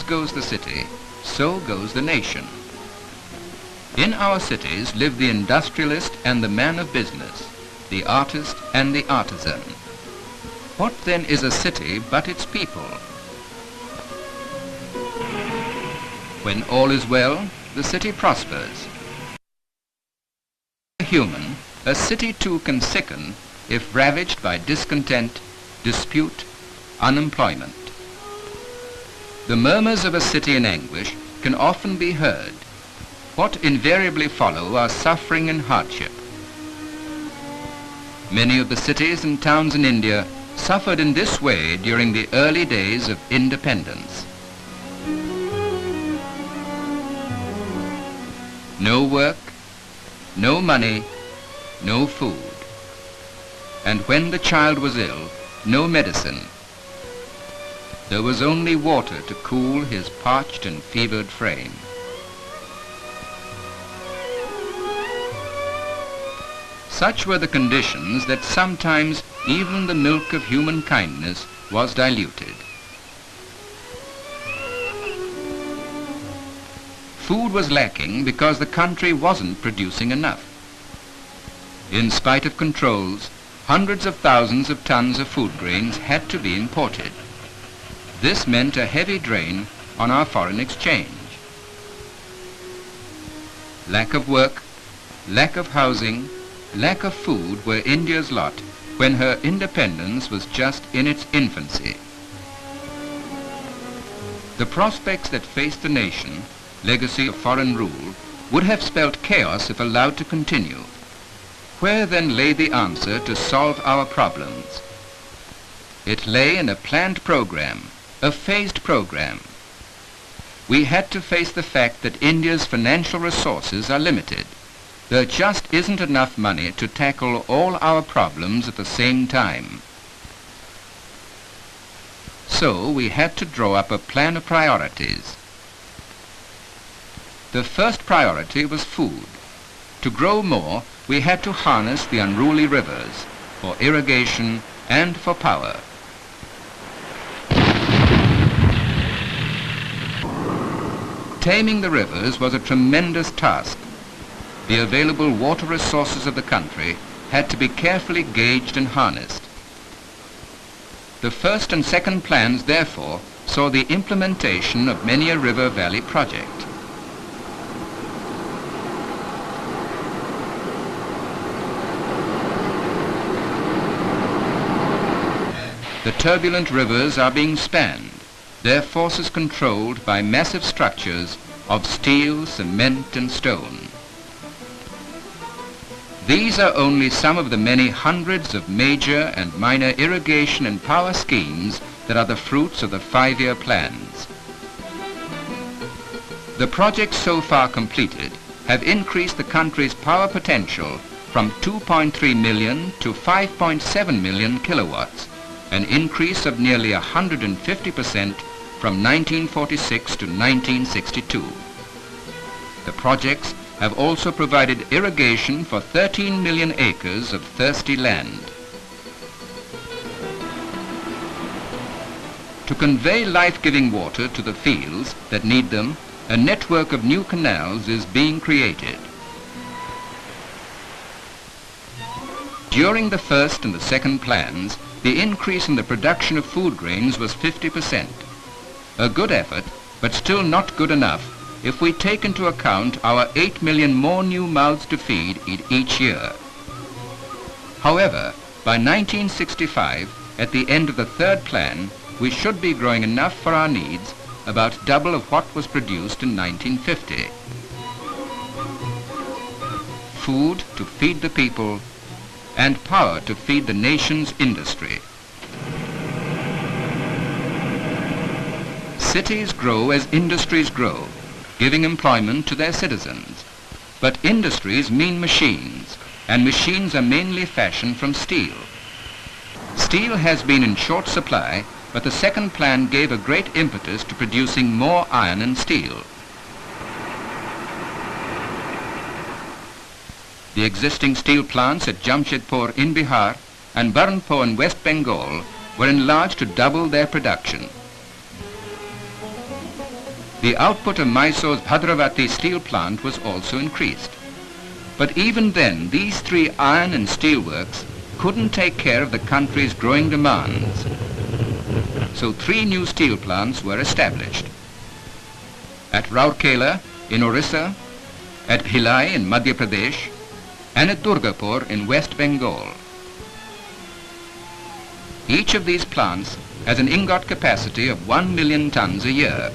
As goes the city, so goes the nation. In our cities live the industrialist and the man of business, the artist and the artisan. What then is a city but its people? When all is well, the city prospers. Human, a city too can sicken if ravaged by discontent, dispute, unemployment. The murmurs of a city in anguish can often be heard. What invariably follow are suffering and hardship. Many of the cities and towns in India suffered in this way during the early days of independence. No work, no money, no food. And when the child was ill, no medicine. There was only water to cool his parched and fevered frame. Such were the conditions that sometimes even the milk of human kindness was diluted. Food was lacking because the country wasn't producing enough. In spite of controls, hundreds of thousands of tons of food grains had to be imported. This meant a heavy drain on our foreign exchange. Lack of work, lack of housing, lack of food were India's lot when her independence was just in its infancy. The prospects that faced the nation, legacy of foreign rule, would have spelt chaos if allowed to continue. Where then lay the answer to solve our problems? It lay in a planned program, a phased program. We had to face the fact that India's financial resources are limited. There just isn't enough money to tackle all our problems at the same time. So we had to draw up a plan of priorities. The first priority was food. To grow more, we had to harness the unruly rivers for irrigation and for power. Taming the rivers was a tremendous task. The available water resources of the country had to be carefully gauged and harnessed. The first and second plans, therefore, saw the implementation of many a river valley project. The turbulent rivers are being spanned, their forces controlled by massive structures of steel, cement and stone. These are only some of the many hundreds of major and minor irrigation and power schemes that are the fruits of the 5-year plans. The projects so far completed have increased the country's power potential from 2.3 million to 5.7 million kilowatts, an increase of nearly 150% from 1946 to 1962. The projects have also provided irrigation for 13 million acres of thirsty land. To convey life-giving water to the fields that need them, a network of new canals is being created. During the first and the second plans, the increase in the production of food grains was 50%. A good effort, but still not good enough if we take into account our 8 million more new mouths to feed each year. However, by 1965, at the end of the third plan, we should be growing enough for our needs, about double of what was produced in 1950. Food to feed the people, and power to feed the nation's industry. Cities grow as industries grow, giving employment to their citizens. But industries mean machines, and machines are mainly fashioned from steel. Steel has been in short supply, but the second plan gave a great impetus to producing more iron and steel. The existing steel plants at Jamshedpur in Bihar and Burhanpur in West Bengal were enlarged to double their production. The output of Mysore's Bhadravati steel plant was also increased. But even then, these three iron and steel works couldn't take care of the country's growing demands. So three new steel plants were established. At Rourkela in Orissa, at Bhilai in Madhya Pradesh, and at Durgapur in West Bengal. Each of these plants has an ingot capacity of 1 million tons a year.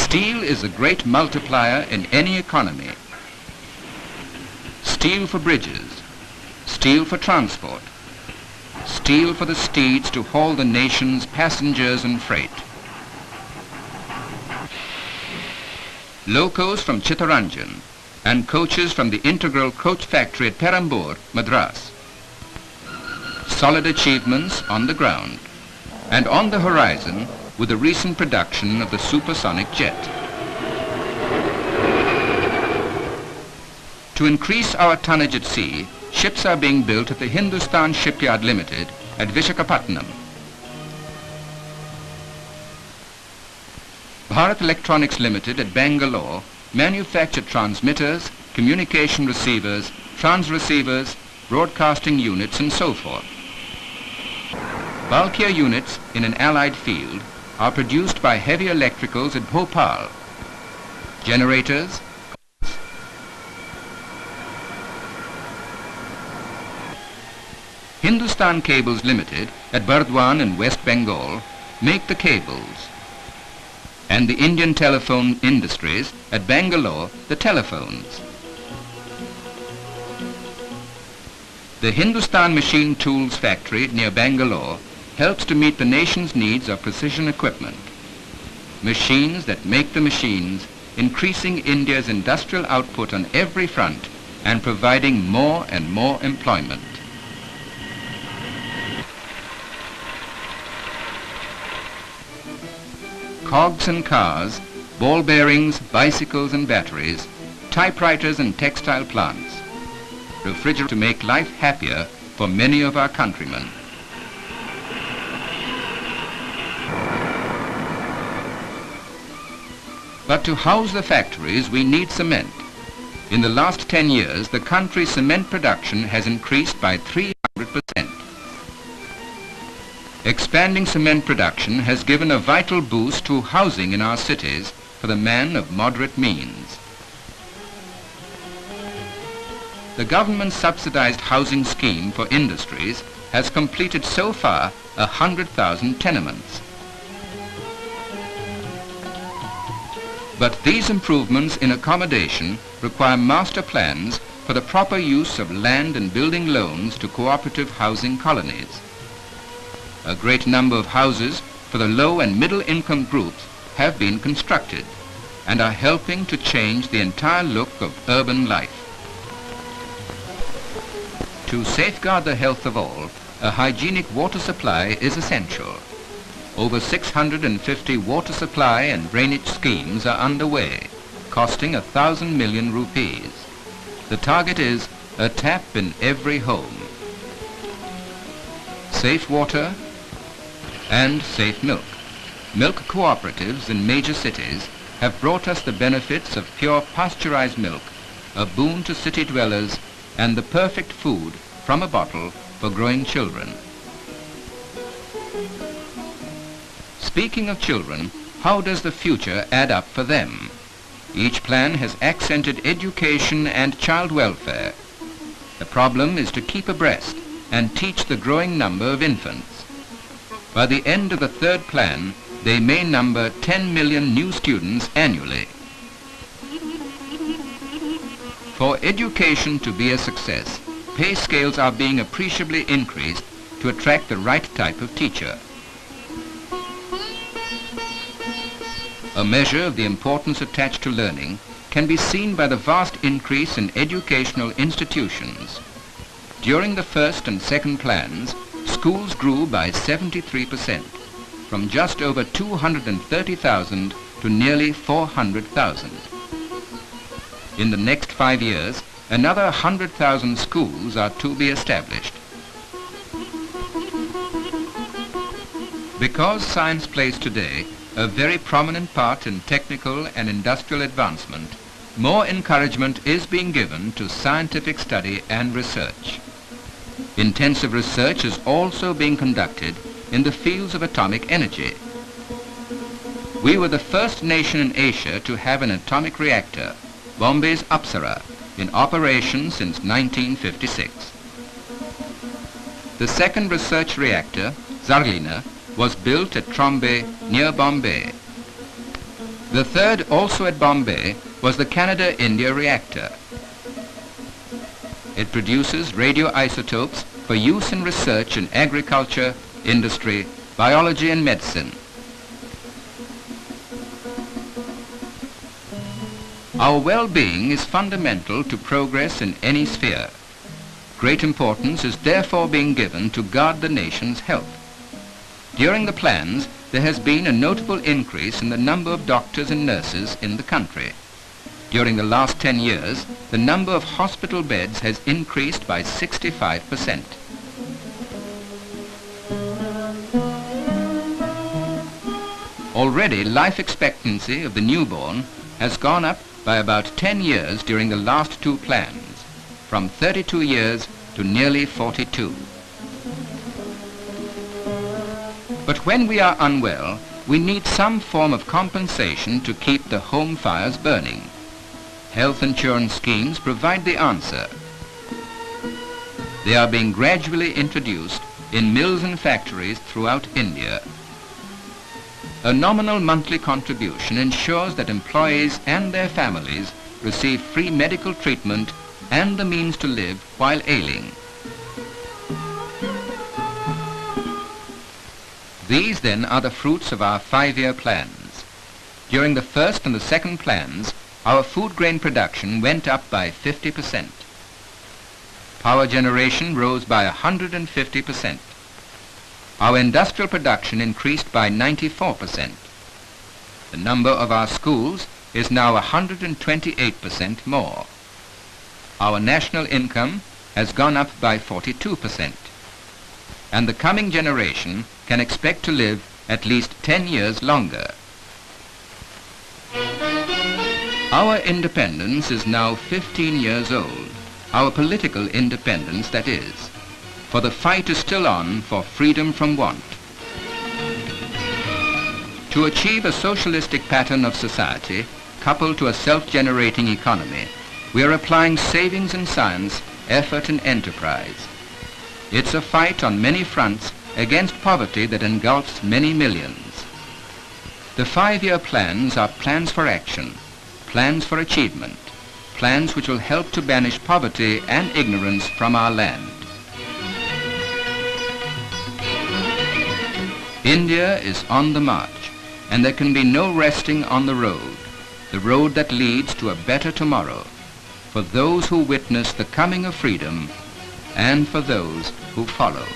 Steel is a great multiplier in any economy. Steel for bridges, steel for transport, steel for the steeds to haul the nation's passengers and freight. Locos from Chittaranjan and coaches from the integral coach factory at Perambur, Madras. Solid achievements on the ground and on the horizon with the recent production of the supersonic jet. To increase our tonnage at sea, ships are being built at the Hindustan Shipyard Limited at Visakhapatnam. Bharat Electronics Limited at Bangalore manufacture transmitters, communication receivers, transreceivers, broadcasting units and so forth. Bulkier units in an allied field are produced by Heavy Electricals at Bhopal. Generators, Hindustan Cables Limited at Burdwan in West Bengal make the cables, and the Indian Telephone Industries at Bangalore the telephones. The Hindustan Machine Tools factory near Bangalore helps to meet the nation's needs of precision equipment. Machines that make the machines, increasing India's industrial output on every front and providing more and more employment. Cogs and cars, ball bearings, bicycles and batteries, typewriters and textile plants, refrigerators to make life happier for many of our countrymen. But to house the factories, we need cement. In the last 10 years, the country's cement production has increased by 300%. Expanding cement production has given a vital boost to housing in our cities for the man of moderate means. The government subsidized housing scheme for industries has completed so far 100,000 tenements. But these improvements in accommodation require master plans for the proper use of land and building loans to cooperative housing colonies. A great number of houses for the low and middle income groups have been constructed and are helping to change the entire look of urban life. To safeguard the health of all, a hygienic water supply is essential. Over 650 water supply and drainage schemes are underway, costing 1,000 million rupees. The target is a tap in every home. Safe water and safe milk. Milk cooperatives in major cities have brought us the benefits of pure pasteurized milk, a boon to city dwellers and the perfect food from a bottle for growing children. Speaking of children, how does the future add up for them? Each plan has accented education and child welfare. The problem is to keep abreast and teach the growing number of infants. By the end of the third plan, they may number 10 million new students annually. For education to be a success, pay scales are being appreciably increased to attract the right type of teacher. A measure of the importance attached to learning can be seen by the vast increase in educational institutions. During the first and second plans, schools grew by 73%, from just over 230,000 to nearly 400,000. In the next 5 years, another 100,000 schools are to be established. Because science plays today a very prominent part in technical and industrial advancement, more encouragement is being given to scientific study and research. Intensive research is also being conducted in the fields of atomic energy. We were the first nation in Asia to have an atomic reactor, Bombay's Apsara, in operation since 1956. The second research reactor, Zarlina, was built at Trombay near Bombay. The third, also at Bombay, was the Canada-India reactor. It produces radioisotopes for use in research in agriculture, industry, biology and medicine. Our well-being is fundamental to progress in any sphere. Great importance is therefore being given to guard the nation's health. During the plans, there has been a notable increase in the number of doctors and nurses in the country. During the last 10 years, the number of hospital beds has increased by 65%. Already, life expectancy of the newborn has gone up by about 10 years during the last two plans, from 32 years to nearly 42. But when we are unwell, we need some form of compensation to keep the home fires burning. Health insurance schemes provide the answer. They are being gradually introduced in mills and factories throughout India. A nominal monthly contribution ensures that employees and their families receive free medical treatment and the means to live while ailing. These then are the fruits of our 5-year plans. During the first and the second plans, our food grain production went up by 50%. Power generation rose by 150%. Our industrial production increased by 94%. The number of our schools is now 128% more. Our national income has gone up by 42%. And the coming generation can expect to live at least 10 years longer. Our independence is now 15 years old, our political independence, that is, for the fight is still on for freedom from want. To achieve a socialistic pattern of society, coupled to a self-generating economy, we are applying savings in science, effort and enterprise. It's a fight on many fronts against poverty that engulfs many millions. The 5-year plans are plans for action, plans for achievement, plans which will help to banish poverty and ignorance from our land. India is on the march, and there can be no resting on the road that leads to a better tomorrow, for those who witness the coming of freedom and for those who follow.